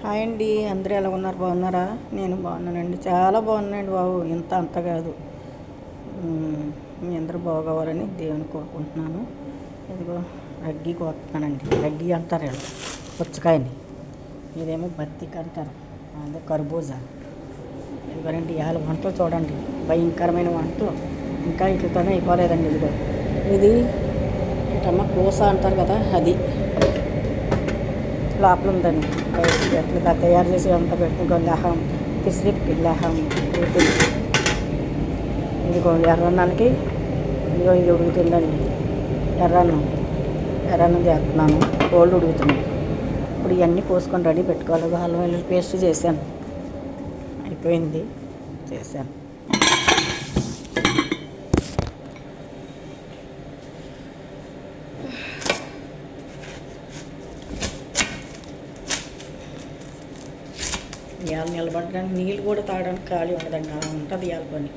Hi అండి, అందరూ ఎలా ఉన్నారు? బాగున్నారా? నేను బాగున్నానండి, చాలా బాగున్నానండి బాబు. ఇంత అంత కాదు. మీ అందరూ బాగోవాలని దేవుని కోరుకుంటున్నాను. ఇదిగో రగ్గి కోస్తున్నానండి. రగ్గి అంటారు వీళ్ళు పుచ్చకాయని, ఇదేమో బత్తికి అంటారు, అదే కర్బూజా. ఇదిగోనండి ఇవాళ వంటలు చూడండి, భయంకరమైన వంటలు. ఇంకా ఇట్లతోనే అయిపోలేదండి. ఇదిగో ఇది ఏంటమ్మా పూస అంటారు కదా, అది లోపల ఉందండి. ఎట్లా తయారు చేసి అంతా పెట్టుకో లహం పిసిరిప్పి లహం ఉడుకుతుంది. ఇదిగో ఎర్రన్నానికి ఇదిగో ఇది ఉడుకుతుందండి. ఎర్రన్నం చేస్తున్నాను, కోళ్ళు ఉడుకుతున్నాయి. ఇప్పుడు ఇవన్నీ కోసుకొని రెడీ పెట్టుకోవాలి. అల్లం వెల్లుల్లి పేస్ట్ చేశాను, అయిపోయింది, చేశాను. ఇవాళ నిలబడడానికి నీళ్ళు కూడా తాగడానికి ఖాళీ ఉండదండి, అలా ఉంటుంది ఇవాళ పని.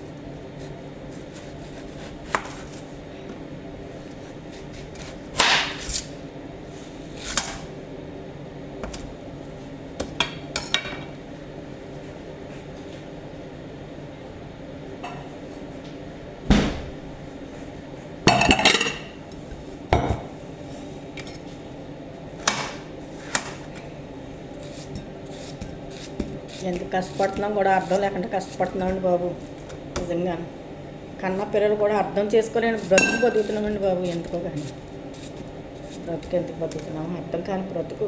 ఎంత కష్టపడుతున్నాం కూడా అర్థం లేకుండా కష్టపడుతున్నామండి బాబు. నిజంగా కన్న పిల్లలు కూడా అర్థం చేసుకోలేని బ్రతుకు బతుకుతున్నామండి బాబు. ఎందుకో కానీ బ్రతుకు ఎందుకు బతుకుతున్నాము అర్థం కాని బ్రతుకు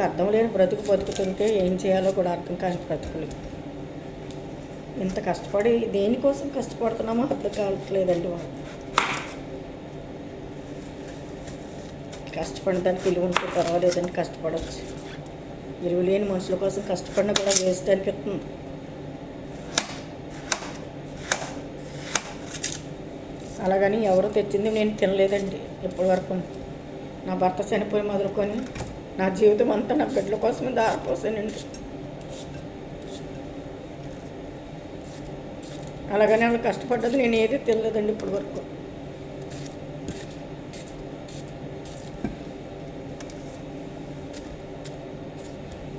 అర్థం లేని బ్రతుకు బతుకుతుంటే ఏం చేయాలో కూడా అర్థం కాని బ్రతుకులు. ఇంత కష్టపడి దేనికోసం కష్టపడుతున్నామో అర్థం కావట్లేదండి బాబు. కష్టపడిన దానికి విలువ ఉంటే పర్వాలేదండి, కష్టపడవచ్చు. విలువ లేని మనుషుల కోసం కష్టపడినా కూడా వేస్ట్ అనిపిస్తుంది. అలాగని ఎవరు తెచ్చింది నేను తినలేదండి ఇప్పటి వరకు. నా భర్త చనిపోయి మొదలుకొని నా జీవితం అంతా నా బిడ్డల కోసమే దారిపోసానండి. అలాగని వాళ్ళు కష్టపడ్డది నేను ఏది తినలేదండి ఇప్పటి వరకు.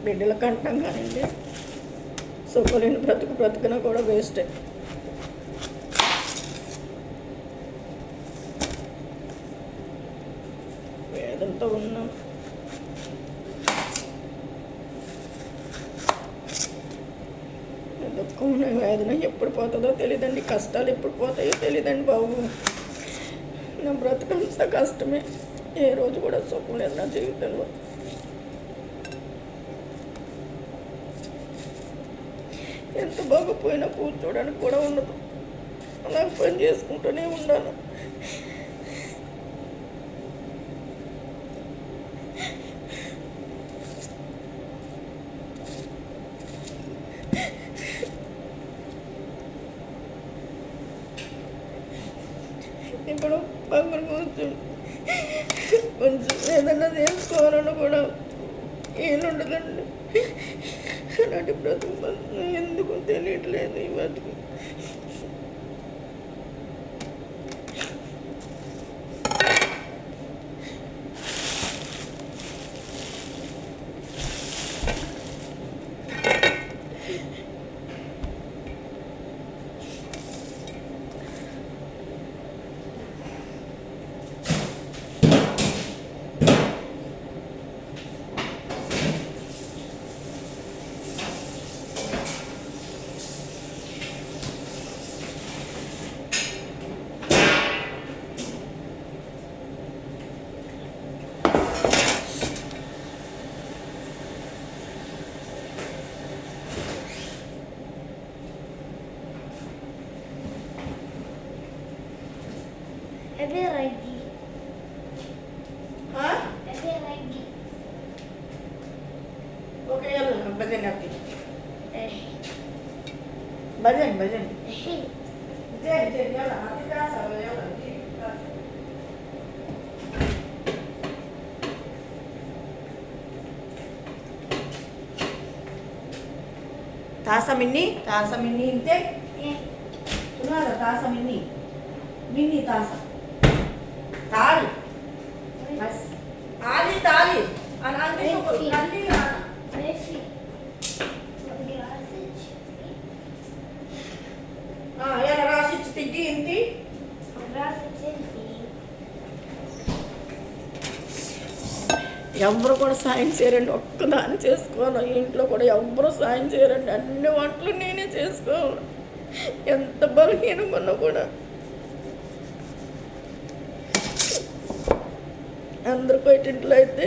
బిడ్డలకు అంటాం కానివ్వండి, సుఖలేని బ్రతుకున కూడా వేస్టే. వేదంతో ఉన్నాం. దుఃఖం వేదన ఎప్పుడు పోతుందో తెలియదండి, కష్టాలు ఎప్పుడు పోతాయో తెలియదండి బాబు. నా బ్రతుకంతా కష్టమే, ఏ రోజు కూడా సుఖం లేదు నా జీవితంలో. ఎంత బాగపోయినా కూర్చోడానికి కూడా ఉండదు, అలా పని చేసుకుంటూనే ఉండాలి. ఇప్పుడు పక్కన కొంచెం ఏదన్నా చేసుకోవాలన్నా కూడా ఏముండదండి. అలాంటి బ్రతుకు ఎందుకు తెలియట్లేదు ఈ బతుకు. Ebe lagi. Hah? Ebe lagi. Oke ya belum, bagian nanti. Eh. Bagian. Eh. Jen, ya lah, nanti kasar ya lah. Tasa mini inte. Sudah ada tasa mini tasa. Tali. Mas, Ali tali. Anak-anak itu ఎవరు కూడా సాయం చేయరండి, ఒక్కదాన్ని చేసుకోవాలి. ఇంట్లో కూడా ఎవరు సాయం చేయరండి, అన్ని వంటలు నేనే చేసుకోవాలి. ఎంత బలహీనంగా కూడా అందరు బయటింట్లో అయితే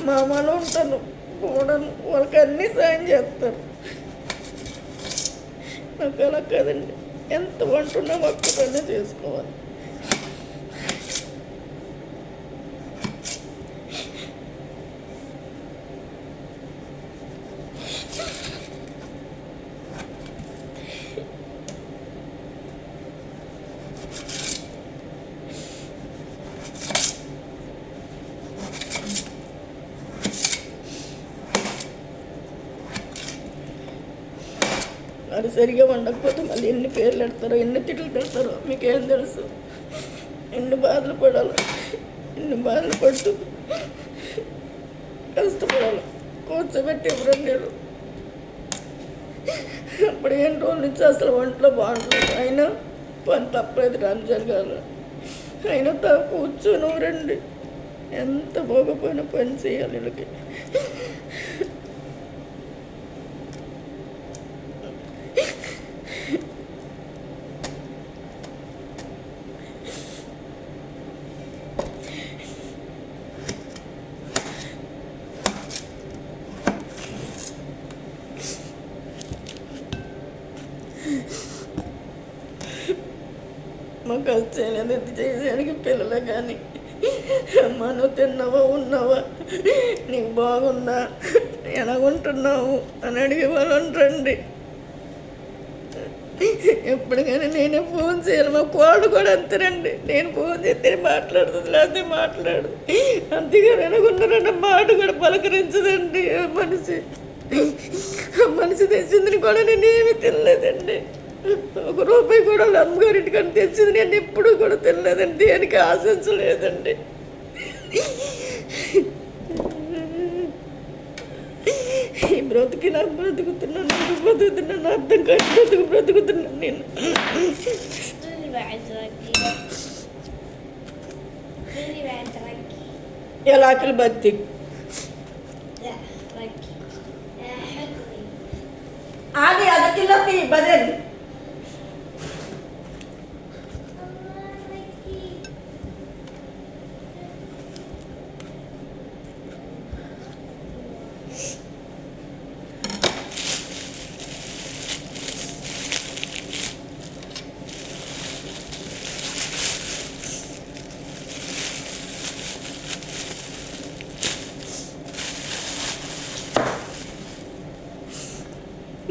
మామలు ఉంటాను కూడా వాళ్ళకి అన్నీ సాయం చేస్తారు. నాకు అలా కదండి, ఎంత వంటున్నా ఒక్కదాన్నే చేసుకోవాలి. అది సరిగా వండకపోతే మళ్ళీ ఎన్ని పేర్లు పెడతారో, ఎన్ని తిట్లు పెడతారో మీకేం తెలుసు. ఎన్ని బాధలు పడాలి, ఎన్ని బాధలు పడుతూ కష్టపడాలి. కూర్చోబెట్టి ఎవరండి అప్పుడు 8 రోజుల నుంచి అసలు వంటలో బాగుంటుంది. అయినా పని తప్పలేదు, రంజాన్ కాదు అయినా కూర్చొని రండి. ఎంత బాగపోయినా పని చేయాలి వీళ్ళకి. మాకు అది చేయలేదు, ఇది చేయడానికి పిల్లలే కానీ అమ్మ నువ్వు తిన్నావా, ఉన్నావా, నీకు బాగుందా, ఎలాగుంటున్నావు అని అడిగే వాళ్ళు ఉంటారండి. ఎప్పటికైనా నేనే ఫోన్ చేయాలి. మా కోళ్ళు కూడా అంతేనండి, నేను ఫోన్ చేస్తే మాట్లాడుతుంది, లేకపోతే మాట్లాడు. అంతేగాని ఎలాగున్నారన్న మాట కూడా పలకరించదండి. మనిషి తెచ్చిందని కూడా నేనేమి తినలేదండి. 1 రూపాయి కూడా వాళ్ళ అమ్మగారింటి కానీ తెచ్చింది నేను ఎప్పుడూ కూడా తినలేదండి, దేనికి ఆశించలేదండి. ఈ బ్రతుకి నాకు బ్రతుకుతున్నాను, అర్థం కాదు బ్రతుకుతున్నాను నేను. ఎలాకలు బతి ఆది అదకిలోకి బదేది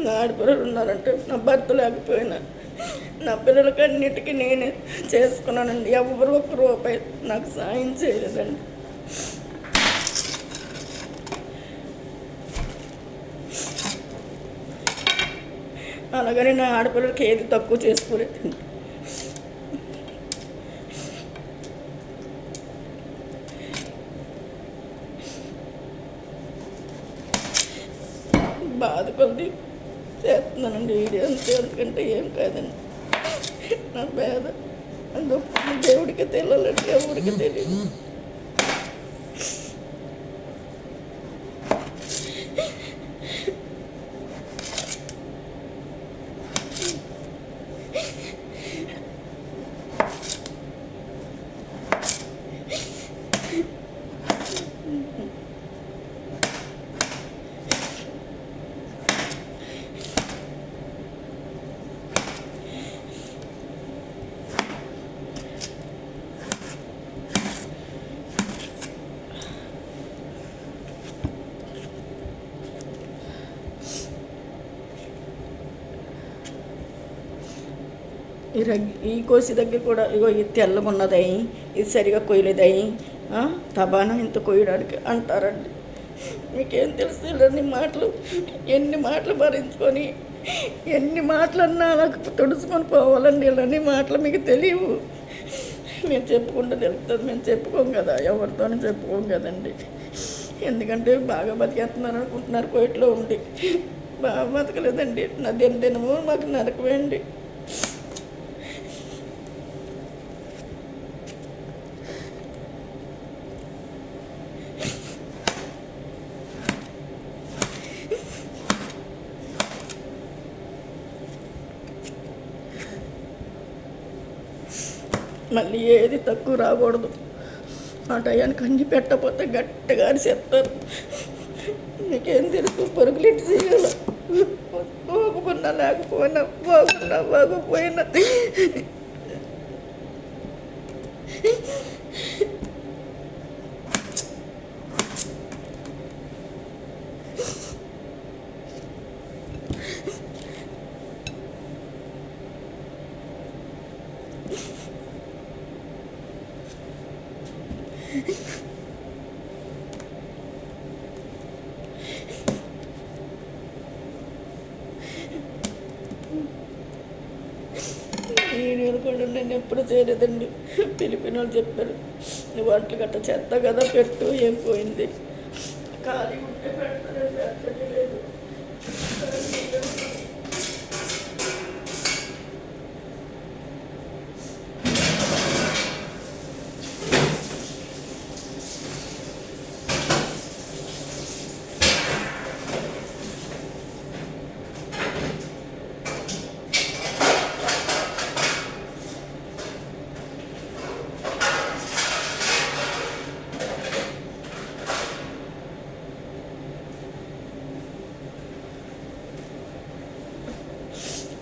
నా ఆడపిల్లలు ఉన్నారంటే నా భర్త లేకపోయినా నా పిల్లలకి అన్నిటికీ నేనే చేసుకున్నానండి. ఎవరు 1 రూపాయి నాకు సాయం చేయలేదండి. అలాగని నా ఆడపిల్లలకి ఏది తక్కువ చేసుకోలేదండి. బాధ కొద్ది చేస్తున్నానండి వీడియో, అంతే, ఎందుకంటే ఏం కాదండి. నా బాధ అందుకు దేవుడికి తెలియాలంటే ఎవరికి తెలియదు. ఈ కోసి దగ్గర కూడా ఇగో ఇది తెల్లగా ఉన్నదయి, ఇది సరిగా కొయ్యలేదయి, తబానా ఇంత కొయ్యడానికి అంటారండి. మీకేం తెలుసు ఇలాంటి మాటలు, ఎన్ని మాటలు భరించుకొని ఎన్ని మాటలు అన్నా నాకు తుడుచుకొని పోవాలండి. ఇలాంటి మాటలు మీకు తెలియవు, మేము చెప్పుకుంటూ తెలుస్తుంది. మేము చెప్పుకోం కదా, ఎవరితోనూ చెప్పుకోం కదండి. ఎందుకంటే బాగా బతికేస్తున్నారు అనుకుంటున్నారు కోయిట్లో ఉండి. బాగా బతకలేదండి. నా దినము మాకు నరకమేండి. మళ్ళీ ఏది తక్కువ రాకూడదు. ఆ టయానికి అన్ని పెట్టకపోతే గట్టిగా చెప్తారు. నీకేం తెలుసు పరుగులు ఇటు చేయాల, పోకున్నా లేకపోయినా, బాగపోయినా వీడియోలు కూడా నేను ఎప్పుడు చేయలేదండి. పిలిపిన వాళ్ళు చెప్పారు, నువ్వు వంటలు గట్ట చెత్త కదా పెట్టు, ఏం పోయింది, ఖాళీ ఉంటే పెట్టలేదు.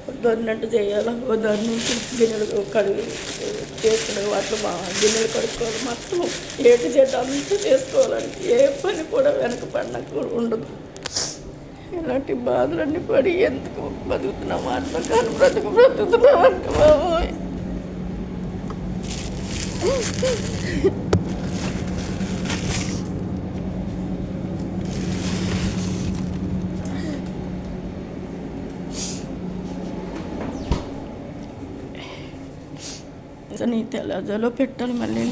వద్దన్నట్టు చేయాలి. దాని నుంచి గిన్నెలు కడిగి చేసుకునే వాటిలో మా గిన్నెలు కడుక్కోవాలి, మొత్తం ఏటి చేత అంతా చేసుకోవాలండి. ఏ పని కూడా వెనక పడినకు ఉండదు. ఇలాంటి బాధలన్నీ పడి ఎందుకు బతుకుతున్నాం, అట్లా కానీ బ్రతుకుతున్నామంటే బాబోయ్. నీ తెల్లజలో పెట్టాలి మళ్ళీ.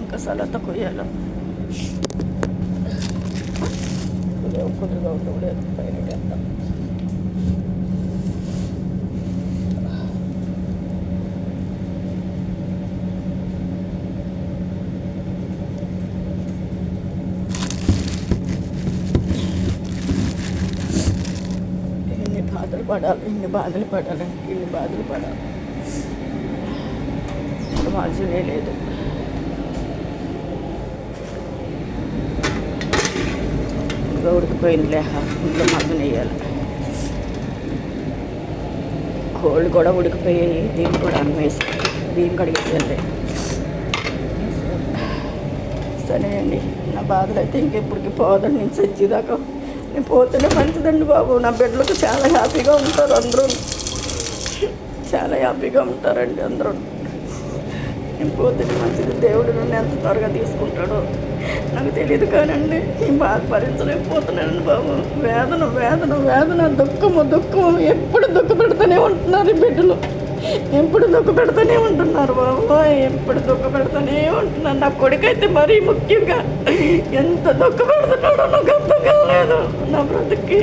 ఇంకా సలత కొయ్యాలి, కొద్దిగా ఉండలేదు పైన వేద్దాం. ఇన్ని బాధలు పడాలి. మాజునే లేదు. ఇంకా ఉడికిపోయింది లేహ, ఇంట్లో మాజున వేయాలి. కోళ్ళు కూడా ఉడికిపోయాయి, దీన్ని కూడా అన్నేసి దీన్ని కడిగేసేయాలి. సరే అండి, నా బాధలు అయితే ఇంకెప్పటికి పోదండి. నేను చచ్చేదాకా నేను పోతేనే మంచిదండి బాబు. నా బిడ్డలకు చాలా హ్యాపీగా ఉంటారు, అందరూ చాలా హ్యాపీగా ఉంటారండి అందరూ. నేను పోతేనే మంచిది. దేవుడు నన్ను ఎంత త్వరగా తీసుకుంటాడో నాకు తెలియదు కానండి, నేను బాధ భరించలేకపోతున్నానండి బాబు. వేదన దుఃఖము ఎప్పుడు దుఃఖ పెడుతూనే ఉంటున్నారు ఈ బిడ్డలు, ఎప్పుడు దుఃఖ పెడుతూనే ఉంటున్నారు బాబు, ఎప్పుడు దుఃఖ పెడుతూనే ఉంటున్నారు. నా కొడుకైతే మరీ ముఖ్యంగా ఎంత దుఃఖ పెడుతున్నాడో నాకు అర్థం కాలేదు నా బ్రతుక్కి.